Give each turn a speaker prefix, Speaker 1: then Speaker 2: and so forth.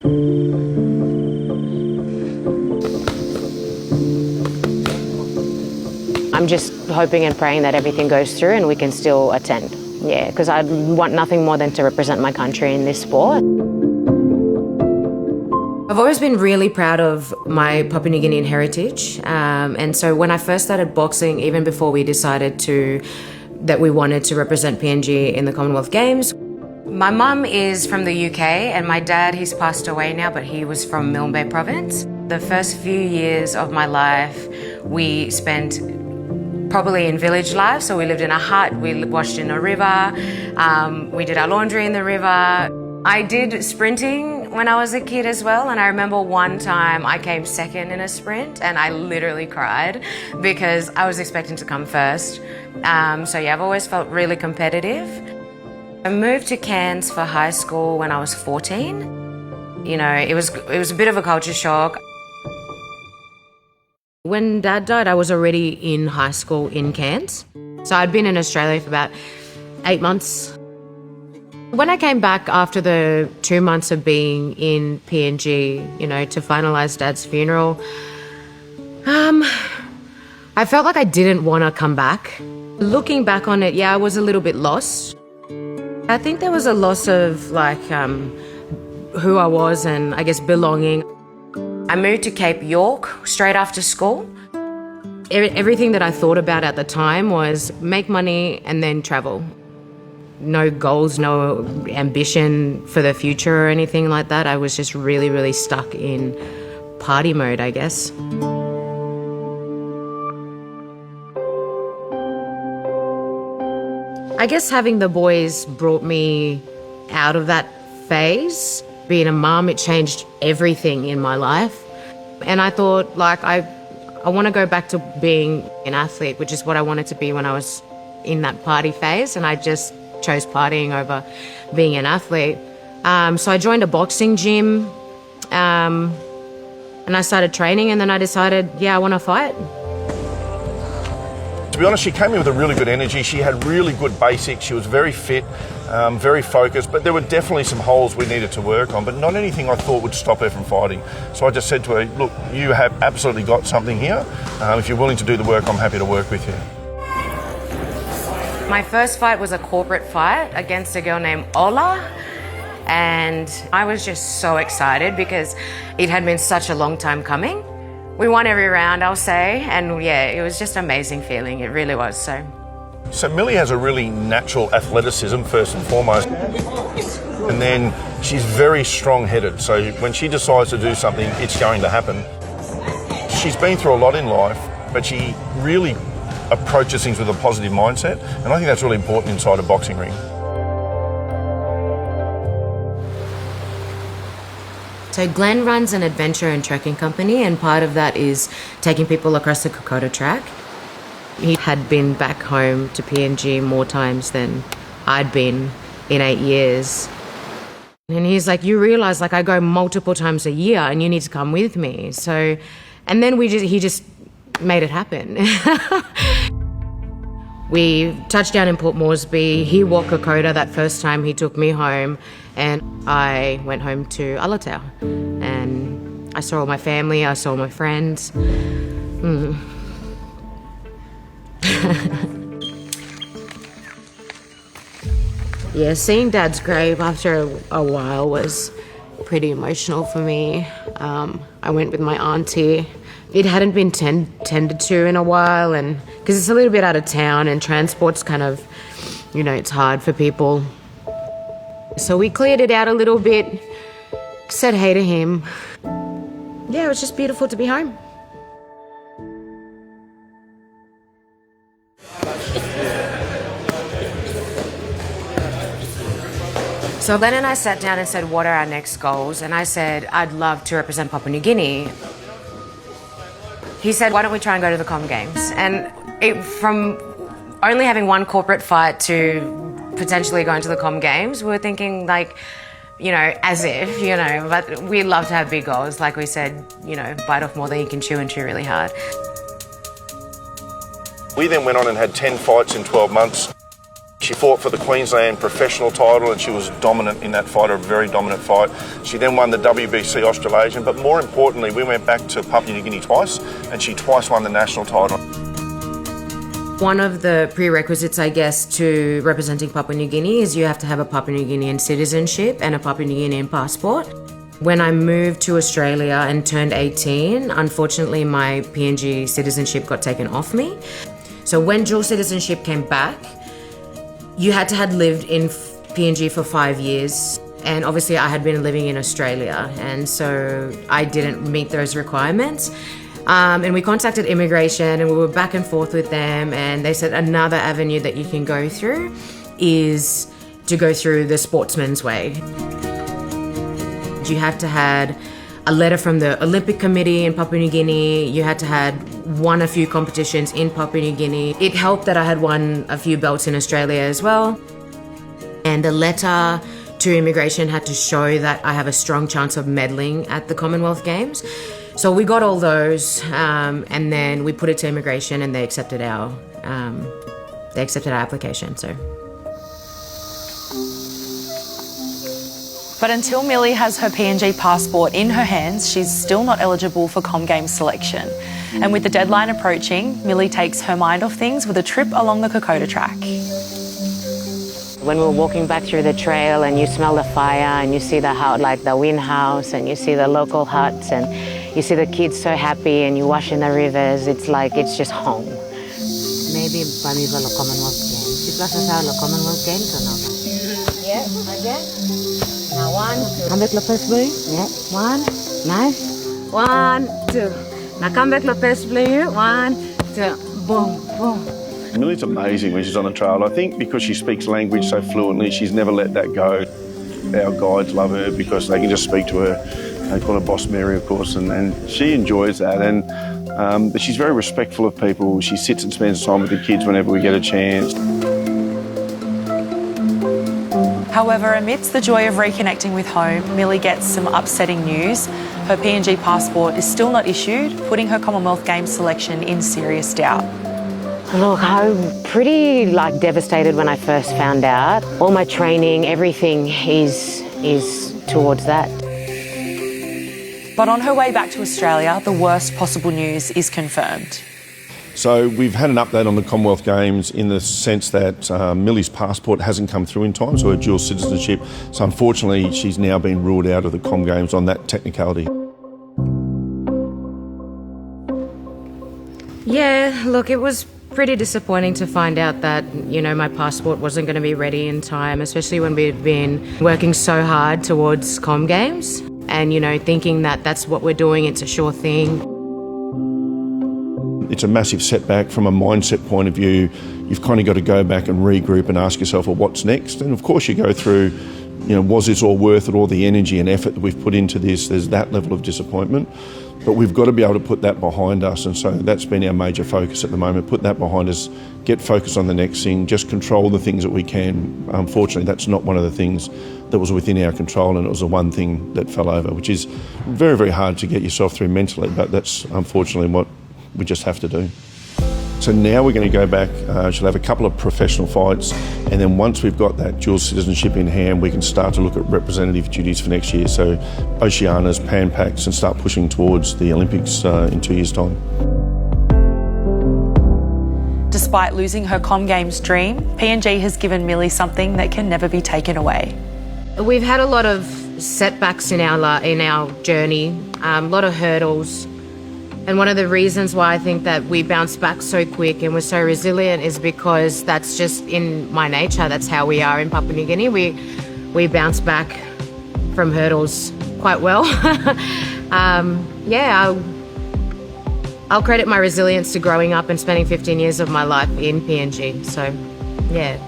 Speaker 1: I'm just hoping and praying that everything goes through and we can still attend. Yeah, because I want nothing more than to represent my country in this sport. I've always been really proud of my Papua New Guinean heritage. And so when I first started boxing, even before we decided that we wanted to represent PNG in the Commonwealth Games, my mum is from the UK and my dad, he's passed away now, but he was from Milne Bay province. The first few years of my life, we spent probably in village life. So we lived in a hut, we washed in a river, we did our laundry in the river. I did sprinting when I was a kid as well, and I remember one time I came second in a sprint and I literally cried because I was expecting to come first. So yeah, I've always felt really competitive. I moved to Cairns for high school when I was 14. You know, it was a bit of a culture shock. When Dad died, I was already in high school in Cairns. So I'd been in Australia for about 8 months. When I came back after the 2 months of being in PNG, you know, to finalise Dad's funeral, I felt like I didn't want to come back. Looking back on it, yeah, I was a little bit lost. I think there was a loss of like who I was and I guess belonging. I moved to Cape York straight after school. Everything that I thought about at the time was make money and then travel. No goals, no ambition for the future or anything like that. I was just really, really stuck in party mode, I guess. I guess having the boys brought me out of that phase. Being a mum, it changed everything in my life. And I thought, like, I want to go back to being an athlete, which is what I wanted to be when I was in that party phase. And I just chose partying over being an athlete. So I joined a boxing gym and I started training, and then I decided, yeah, I want to fight.
Speaker 2: To be honest, she came in with a really good energy. She had really good basics. She was very fit, very focused, but there were definitely some holes we needed to work on, but not anything I thought would stop her from fighting. So I just said to her, look, you have absolutely got something here. If you're willing to do the work, I'm happy to work with you.
Speaker 1: My first fight was a corporate fight against a girl named Ola, and I was just so excited because it had been such a long time coming. We won every round, I'll say, and yeah, it was just an amazing feeling, it really was. So
Speaker 2: Mili has a really natural athleticism, first and foremost, and then she's very strong-headed, so when she decides to do something, it's going to happen. She's been through a lot in life, but she really approaches things with a positive mindset, and I think that's really important inside a boxing ring.
Speaker 1: So Glenn runs an adventure and trekking company, and part of that is taking people across the Kokoda track. He had been back home to PNG more times than I'd been in 8 years. And he's like, you realise, like, I go multiple times a year and you need to come with me. So, and then he just made it happen. We touched down in Port Moresby. He walked Kokoda that first time he took me home, and I went home to Alatau. And I saw all my family, I saw my friends. Yeah, seeing Dad's grave after a while was pretty emotional for me. I went with my auntie. It hadn't been tended to in a while, and because it's a little bit out of town and transport's kind of, you know, it's hard for people. So we cleared it out a little bit, said hey to him. Yeah, it was just beautiful to be home. So Glenn and I sat down and said, what are our next goals? And I said, I'd love to represent Papua New Guinea. He said, why don't we try and go to the Com Games? And from only having one corporate fight to potentially going to the Com Games, we were thinking, like, you know, as if, you know, but we love to have big goals. Like we said, you know, bite off more than you can chew and chew really hard.
Speaker 2: We then went on and had 10 fights in 12 months. She fought for the Queensland professional title and she was dominant in that fight, a very dominant fight. She then won the WBC Australasian, but more importantly, we went back to Papua New Guinea twice and she twice won the national title.
Speaker 1: One of the prerequisites, I guess, to representing Papua New Guinea is you have to have a Papua New Guinean citizenship and a Papua New Guinean passport. When I moved to Australia and turned 18, unfortunately my PNG citizenship got taken off me. So when dual citizenship came back, you had to have lived in PNG for 5 years. And obviously I had been living in Australia, and so I didn't meet those requirements. And we contacted immigration and we were back and forth with them, and they said another avenue that you can go through is to go through the sportsman's way. You had to had a letter from the Olympic Committee in Papua New Guinea. You had to had won a few competitions in Papua New Guinea. It helped that I had won a few belts in Australia as well. And the letter to immigration had to show that I have a strong chance of medaling at the Commonwealth Games. So we got all those, and then we put it to immigration, and they accepted our application. So.
Speaker 3: But until Mili has her PNG passport in her hands, she's still not eligible for Com Games selection. And with the deadline approaching, Mili takes her mind off things with a trip along the Kokoda track.
Speaker 1: When we're walking back through the trail and you smell the fire and you see the house, like the wind house, and you see the local huts and you see the kids so happy and you wash in the rivers, it's like it's just home. Maybe para mí va los Commonwealth Games. ¿Sí vas a hacer los Commonwealth Games o no? Yeah, again. Now 1, 2. Come back Lopez, please. Yeah. 1, nice. 1, 2. Now come back Lopez, please. 1, 2. Boom, boom.
Speaker 2: Mili's amazing when she's on the trail. I think because she speaks language so fluently, she's never let that go. Our guides love her because they can just speak to her. They call her Boss Mary, of course, and she enjoys that. But she's very respectful of people. She sits and spends time with the kids whenever we get a chance.
Speaker 3: However, amidst the joy of reconnecting with home, Mili gets some upsetting news. Her PNG passport is still not issued, putting her Commonwealth Games selection in serious doubt.
Speaker 1: Look, I'm pretty devastated when I first found out. All my training, everything is towards that.
Speaker 3: But on her way back to Australia, the worst possible news is confirmed.
Speaker 2: So we've had an update on the Commonwealth Games in the sense that Mili's passport hasn't come through in time, so her dual citizenship. So unfortunately, she's now been ruled out of the Com Games on that technicality.
Speaker 1: Yeah, look, it was pretty disappointing to find out that, my passport wasn't going to be ready in time, especially when we'd been working so hard towards Com Games and, thinking that that's what we're doing, it's a sure thing.
Speaker 2: It's a massive setback from a mindset point of view. You've kind of got to go back and regroup and ask yourself, well, what's next? And of course you go through, was this all worth it, all the energy and effort that we've put into this? There's that level of disappointment. But we've got to be able to put that behind us, and so that's been our major focus at the moment. Put that behind us, get focused on the next thing, just control the things that we can. Unfortunately, that's not one of the things that was within our control, and it was the one thing that fell over, which is very, very hard to get yourself through mentally, but that's unfortunately what we just have to do. So now we're going to go back, she'll have a couple of professional fights, and then once we've got that dual citizenship in hand, we can start to look at representative duties for next year. So Oceanias, Pan Pacs, and start pushing towards the Olympics in 2 years' time.
Speaker 3: Despite losing her Com Games dream, PNG has given Mili something that can never be taken away.
Speaker 1: We've had a lot of setbacks in our journey, a lot of hurdles. And one of the reasons why I think that we bounce back so quick and we're so resilient is because that's just in my nature. That's how we are in Papua New Guinea. We bounce back from hurdles quite well. I'll credit my resilience to growing up and spending 15 years of my life in PNG. So, yeah.